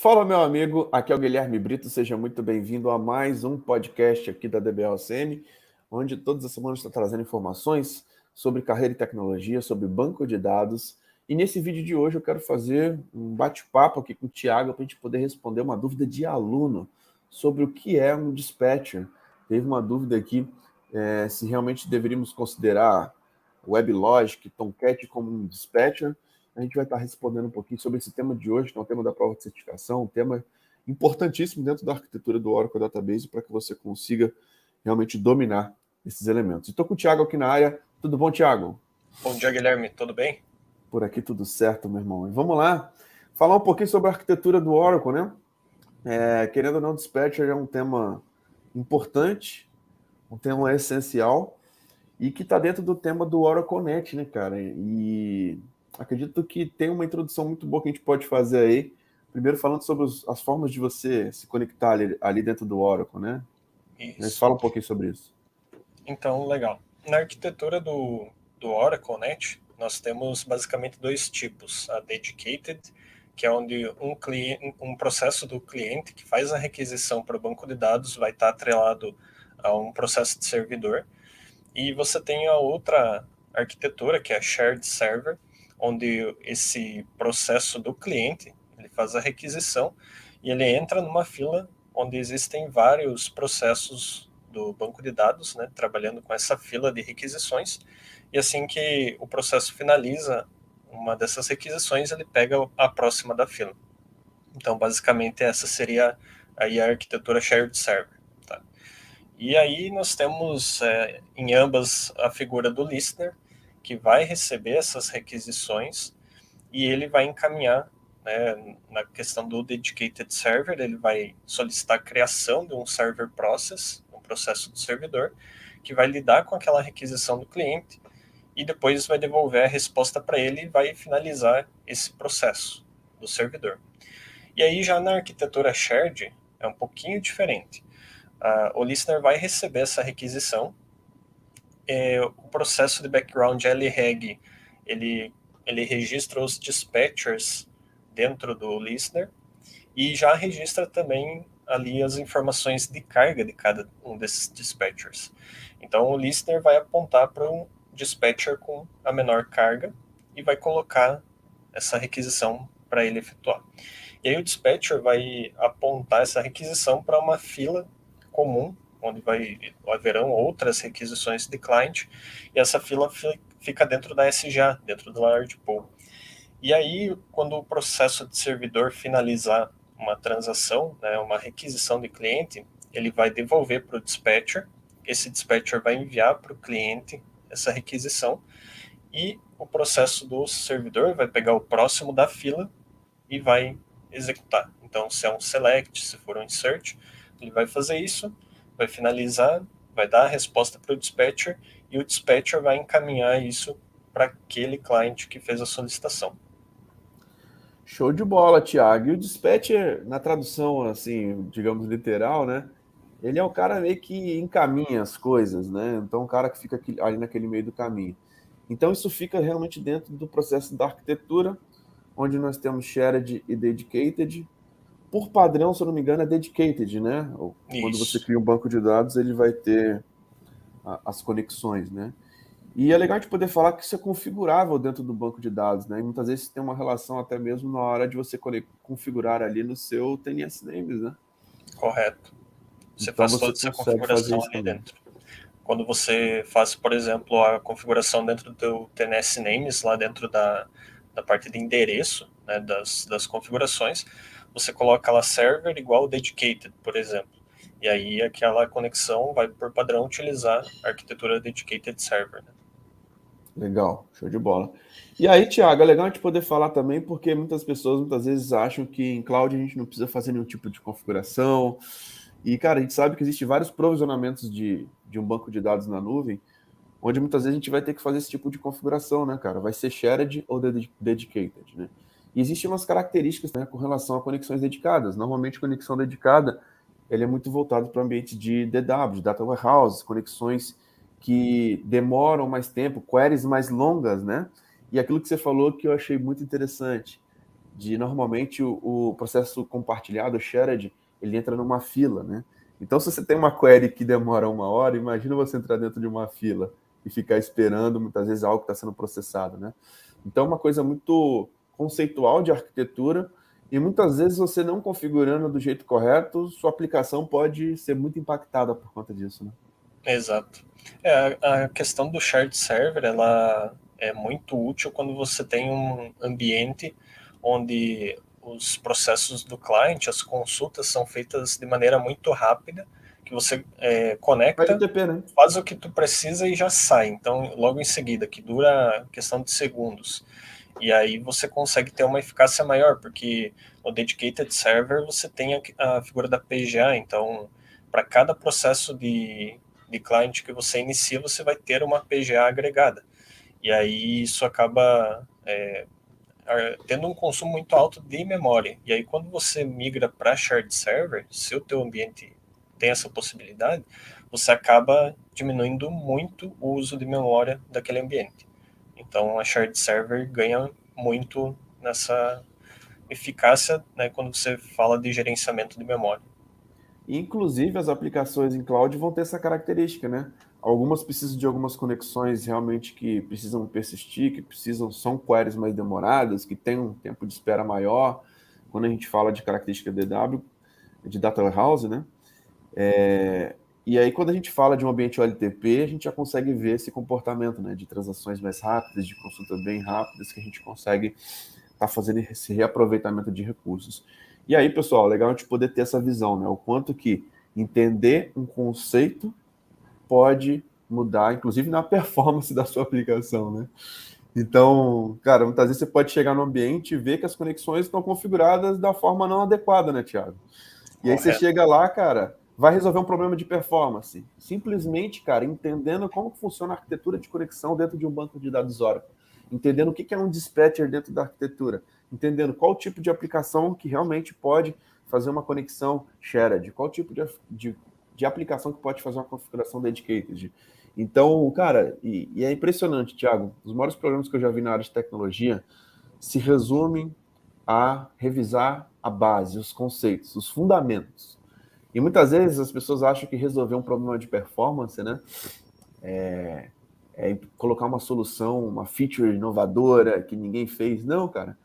Fala, meu amigo, aqui é o Guilherme Brito, seja muito bem-vindo a mais um podcast aqui da DBLCM, onde todas as semanas está trazendo informações sobre carreira e tecnologia, sobre banco de dados. E nesse vídeo de hoje eu quero fazer um bate-papo aqui com o Thiago para a gente poder responder uma dúvida de aluno sobre o que é um dispatcher. Teve uma dúvida aqui se realmente deveríamos considerar WebLogic, Tomcat como um dispatcher. A gente vai estar respondendo um pouquinho sobre esse tema de hoje, que é o tema da prova de certificação, um tema importantíssimo dentro da arquitetura do Oracle Database para que você consiga realmente dominar esses elementos. Estou com o Thiago aqui na área. Tudo bom, Thiago? Bom dia, Guilherme. Tudo bem? Por aqui tudo certo, meu irmão. E vamos lá falar um pouquinho sobre a arquitetura do Oracle, né? Querendo ou não, Dispatcher é um tema importante, um tema essencial e que está dentro do tema do Oracle Net, né, cara? E acredito que tem uma introdução muito boa que a gente pode fazer aí. Primeiro falando sobre as formas de você se conectar ali dentro do Oracle, né? Mas Isso. fala um pouquinho sobre isso. Então, legal. Na arquitetura do Oracle Net, nós temos basicamente dois tipos. A Dedicated, que é onde um processo do cliente que faz a requisição para o banco de dados vai estar atrelado a um processo de servidor. E você tem a outra arquitetura, que é a Shared Server, onde esse processo do cliente ele faz a requisição e ele entra numa fila onde existem vários processos do banco de dados, né, trabalhando com essa fila de requisições, e assim que o processo finaliza uma dessas requisições, ele pega a próxima da fila. Então, basicamente, essa seria aí a arquitetura Shared Server. Tá? E aí nós temos em ambas a figura do listener, que vai receber essas requisições e ele vai encaminhar, né, na questão do dedicated server, ele vai solicitar a criação de um server process, um processo do servidor, que vai lidar com aquela requisição do cliente e depois vai devolver a resposta para ele e vai finalizar esse processo do servidor. E aí já na arquitetura shared é um pouquinho diferente. O listener vai receber essa requisição, o processo de background LREG, ele registra os dispatchers dentro do listener e já registra também ali as informações de carga de cada um desses dispatchers. Então o listener vai apontar para um dispatcher com a menor carga e vai colocar essa requisição para ele efetuar. E aí o dispatcher vai apontar essa requisição para uma fila comum, onde haverão outras requisições de client, e essa fila fica dentro da SGA, dentro do Large Pool. E aí, quando o processo de servidor finalizar uma transação, né, uma requisição de cliente, ele vai devolver para o dispatcher, esse dispatcher vai enviar para o cliente essa requisição, e o processo do servidor vai pegar o próximo da fila e vai executar. Então, se é um select, se for um insert, ele vai fazer isso, vai finalizar, vai dar a resposta para o dispatcher e o dispatcher vai encaminhar isso para aquele cliente que fez a solicitação. Show de bola, Thiago. E o dispatcher, na tradução, assim, digamos, literal, né? Ele é o cara meio que encaminha as coisas, né? Então, o cara que fica ali naquele meio do caminho. Então, isso fica realmente dentro do processo da arquitetura, onde nós temos shared e dedicated. Por padrão, se eu não me engano, é dedicated, né? Quando você Isso. cria um banco de dados, ele vai ter as conexões, né? E é legal de poder falar que isso é configurável dentro do banco de dados, né? E muitas vezes tem uma relação até mesmo na hora de você configurar ali no seu TNS Names, né? Correto. Você Então faz você toda essa consegue fazer configuração isso ali também. dentro. Quando você faz, por exemplo, a configuração dentro do TNS Names, lá dentro da parte de endereço, né, das configurações, você coloca lá server igual dedicated, por exemplo. E aí aquela conexão vai, por padrão, utilizar a arquitetura dedicated server. Né? Legal, show de bola. E aí, Thiago, é legal a gente poder falar também, porque muitas pessoas muitas vezes acham que em cloud a gente não precisa fazer nenhum tipo de configuração. E, cara, a gente sabe que existem vários provisionamentos de um banco de dados na nuvem, onde muitas vezes a gente vai ter que fazer esse tipo de configuração, né, cara? Vai ser shared ou dedicated, né? E existem umas características, né, com relação a conexões dedicadas. Normalmente, conexão dedicada, ele é muito voltado para o ambiente de DW, de Data Warehouse, conexões que demoram mais tempo, queries mais longas, né? E aquilo que você falou que eu achei muito interessante. normalmente o processo compartilhado, o shared, ele entra numa fila, né? Então, se você tem uma query que demora 1 hora, imagina você entrar dentro de uma fila e ficar esperando, muitas vezes, algo que está sendo processado, né? Então, é uma coisa muito conceitual de arquitetura e muitas vezes você não configurando do jeito correto, sua aplicação pode ser muito impactada por conta disso, né? Exato. A questão do shared server, ela é muito útil quando você tem um ambiente onde os processos do cliente, as consultas são feitas de maneira muito rápida, que você conecta, LTP, né? faz o que tu precisa e já sai. Então, logo em seguida, que dura questão de segundos. E aí você consegue ter uma eficácia maior, porque no Dedicated Server você tem a figura da PGA, então para cada processo de client que você inicia, você vai ter uma PGA agregada. E aí isso acaba tendo um consumo muito alto de memória. E aí quando você migra para shared server, se o teu ambiente tem essa possibilidade, você acaba diminuindo muito o uso de memória daquele ambiente. Então a shared server ganha muito nessa eficácia, né, quando você fala de gerenciamento de memória. Inclusive, as aplicações em cloud vão ter essa característica, né? Algumas precisam de algumas conexões realmente que precisam persistir, que precisam, são queries mais demoradas, que têm um tempo de espera maior. Quando a gente fala de característica DW, de Data Warehouse, né? E aí, quando a gente fala de um ambiente OLTP, a gente já consegue ver esse comportamento, né? De transações mais rápidas, de consultas bem rápidas, que a gente consegue estar fazendo esse reaproveitamento de recursos. E aí, pessoal, legal a gente poder ter essa visão, né? O quanto que entender um conceito pode mudar, inclusive na performance da sua aplicação, né? Então, cara, muitas vezes você pode chegar no ambiente e ver que as conexões estão configuradas da forma não adequada, né, Thiago? E aí você Correto. chega lá, cara, vai resolver um problema de performance. Simplesmente, cara, entendendo como funciona a arquitetura de conexão dentro de um banco de dados Oracle. Entendendo o que é um dispatcher dentro da arquitetura. Entendendo qual tipo de aplicação que realmente pode fazer uma conexão shared. Qual tipo de aplicação que pode fazer uma configuração dedicated. Então, cara, e é impressionante, Thiago. Os maiores problemas que eu já vi na área de tecnologia se resumem a revisar a base, os conceitos, os fundamentos. E muitas vezes as pessoas acham que resolver um problema de performance, né, é colocar uma solução, uma feature inovadora que ninguém fez. Não, cara.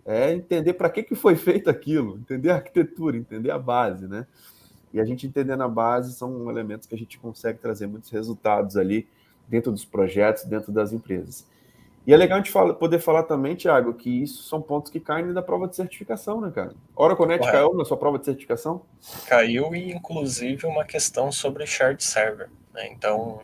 É entender para que foi feito aquilo, entender a arquitetura, entender a base, né? E a gente entendendo a base são elementos que a gente consegue trazer muitos resultados ali dentro dos projetos, dentro das empresas. E é legal a gente poder falar também, Thiago, que isso são pontos que caem da prova de certificação, né, cara? Oracle Net Correto. caiu na sua prova de certificação? Caiu e inclusive uma questão sobre shared server, né? Então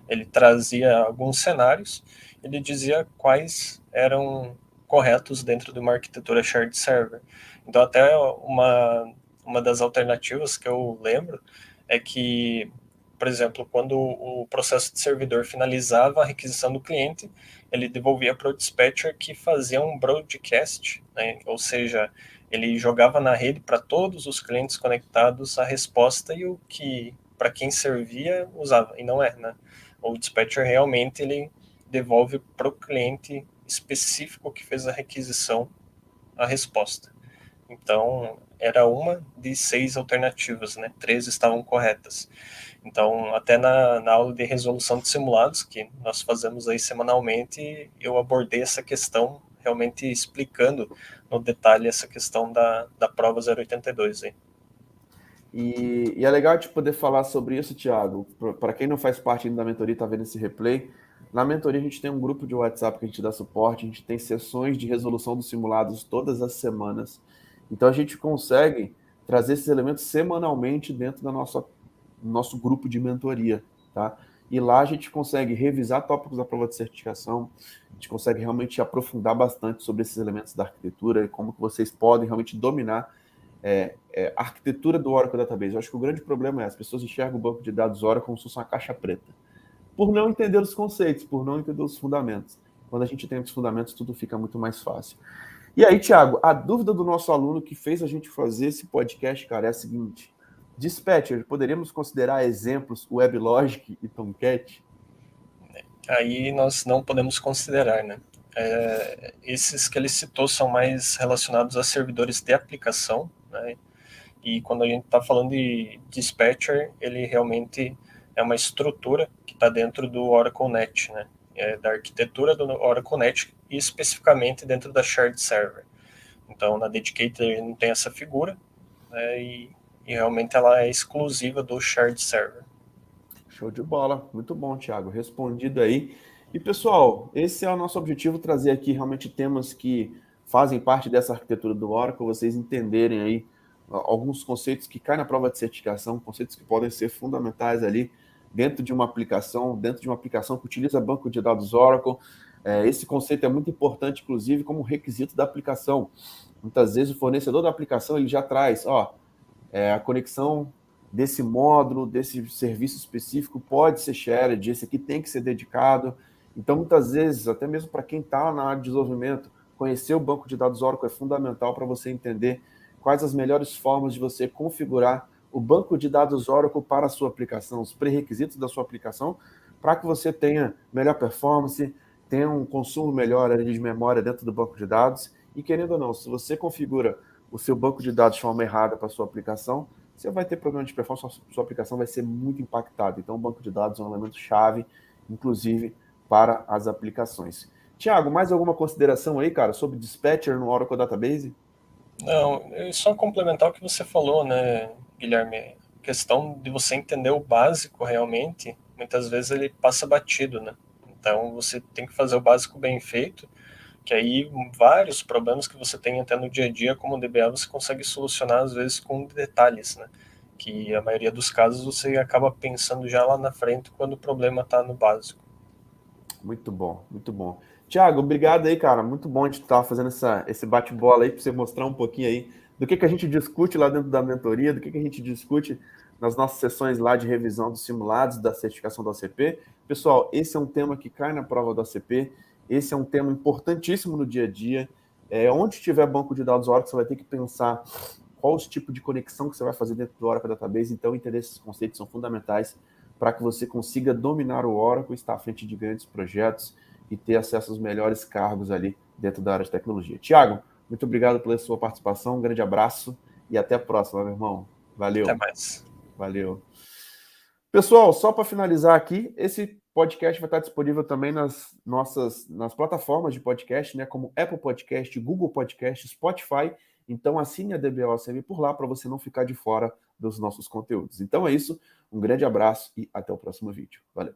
ele trazia alguns cenários, ele dizia quais eram corretos dentro de uma arquitetura shared server. Então até uma das alternativas que eu lembro é que, por exemplo, quando o processo de servidor finalizava a requisição do cliente, ele devolvia para o dispatcher que fazia um broadcast, né? Ou seja, ele jogava na rede para todos os clientes conectados a resposta e o que para quem servia usava, e não é, né? O dispatcher realmente ele devolve para o cliente específico que fez a requisição a resposta. Então, era uma de 6 alternativas, né? 3 estavam corretas. Então, até na aula de resolução de simulados, que nós fazemos aí semanalmente, eu abordei essa questão, realmente explicando no detalhe essa questão da prova 082 aí. E é legal te poder falar sobre isso, Thiago. Para quem não faz parte ainda da mentoria e está vendo esse replay, na mentoria a gente tem um grupo de WhatsApp que a gente dá suporte, a gente tem sessões de resolução dos simulados todas as semanas. Então a gente consegue trazer esses elementos semanalmente dentro do nosso grupo de mentoria, tá? E lá a gente consegue revisar tópicos da prova de certificação, a gente consegue realmente aprofundar bastante sobre esses elementos da arquitetura e como que vocês podem realmente dominar a arquitetura do Oracle Database. Eu acho que o grande problema é as pessoas enxergam o banco de dados Oracle como se fosse uma caixa preta, por não entender os conceitos, por não entender os fundamentos. Quando a gente tem os fundamentos, tudo fica muito mais fácil. E aí, Thiago, a dúvida do nosso aluno que fez a gente fazer esse podcast, cara, é a seguinte: Dispatcher, poderíamos considerar exemplos WebLogic e Tomcat? Aí nós não podemos considerar, né? Esses que ele citou são mais relacionados a servidores de aplicação, né? E quando a gente está falando de dispatcher, ele realmente é uma estrutura que está dentro do Oracle NET, né? Da arquitetura do Oracle NET e especificamente dentro da shared server. Então, na Dedicated ele não tem essa figura, né? E realmente ela é exclusiva do shared server. Show de bola. Muito bom, Thiago. Respondido aí. E, pessoal, esse é o nosso objetivo, trazer aqui realmente temas que fazem parte dessa arquitetura do Oracle, vocês entenderem aí alguns conceitos que caem na prova de certificação, conceitos que podem ser fundamentais ali dentro de uma aplicação que utiliza banco de dados Oracle. Esse conceito é muito importante, inclusive, como requisito da aplicação. Muitas vezes o fornecedor da aplicação ele já traz, a conexão desse módulo, desse serviço específico pode ser shared, esse aqui tem que ser dedicado. Então, muitas vezes, até mesmo para quem está na área de desenvolvimento, conhecer o banco de dados Oracle é fundamental para você entender quais as melhores formas de você configurar o banco de dados Oracle para a sua aplicação, os pré-requisitos da sua aplicação, para que você tenha melhor performance, tenha um consumo melhor de memória dentro do banco de dados. E, querendo ou não, se você configura o seu banco de dados de forma errada para a sua aplicação, você vai ter problema de performance, sua aplicação vai ser muito impactada. Então, o banco de dados é um elemento chave, inclusive, para as aplicações. Tiago, mais alguma consideração aí, cara, sobre dispatcher no Oracle Database? Não, só complementar o que você falou, né, Guilherme? A questão de você entender o básico realmente, muitas vezes ele passa batido, né? Então você tem que fazer o básico bem feito, que aí vários problemas que você tem até no dia a dia como DBA você consegue solucionar às vezes com detalhes, né? Que a maioria dos casos você acaba pensando já lá na frente quando o problema está no básico. Muito bom, muito bom. Tiago, obrigado aí, cara. Muito bom a gente estar fazendo esse bate-bola aí para você mostrar um pouquinho aí do que a gente discute lá dentro da mentoria, do que a gente discute nas nossas sessões lá de revisão dos simulados da certificação da OCP. Pessoal, esse é um tema que cai na prova da OCP, esse é um tema importantíssimo no dia a dia. Onde tiver banco de dados Oracle, você vai ter que pensar qual os tipos de conexão que você vai fazer dentro do Oracle Database, então entender esses conceitos são fundamentais para que você consiga dominar o Oracle, estar à frente de grandes projetos e ter acesso aos melhores cargos ali dentro da área de tecnologia. Tiago, muito obrigado pela sua participação, um grande abraço e até a próxima, meu irmão. Até Valeu. mais. Valeu. Pessoal, só para finalizar aqui, esse podcast vai estar disponível também nas plataformas de podcast, né, como Apple Podcast, Google Podcast, Spotify. Então assine a DBOSM por lá para você não ficar de fora dos nossos conteúdos. Então é isso, um grande abraço e até o próximo vídeo. Valeu.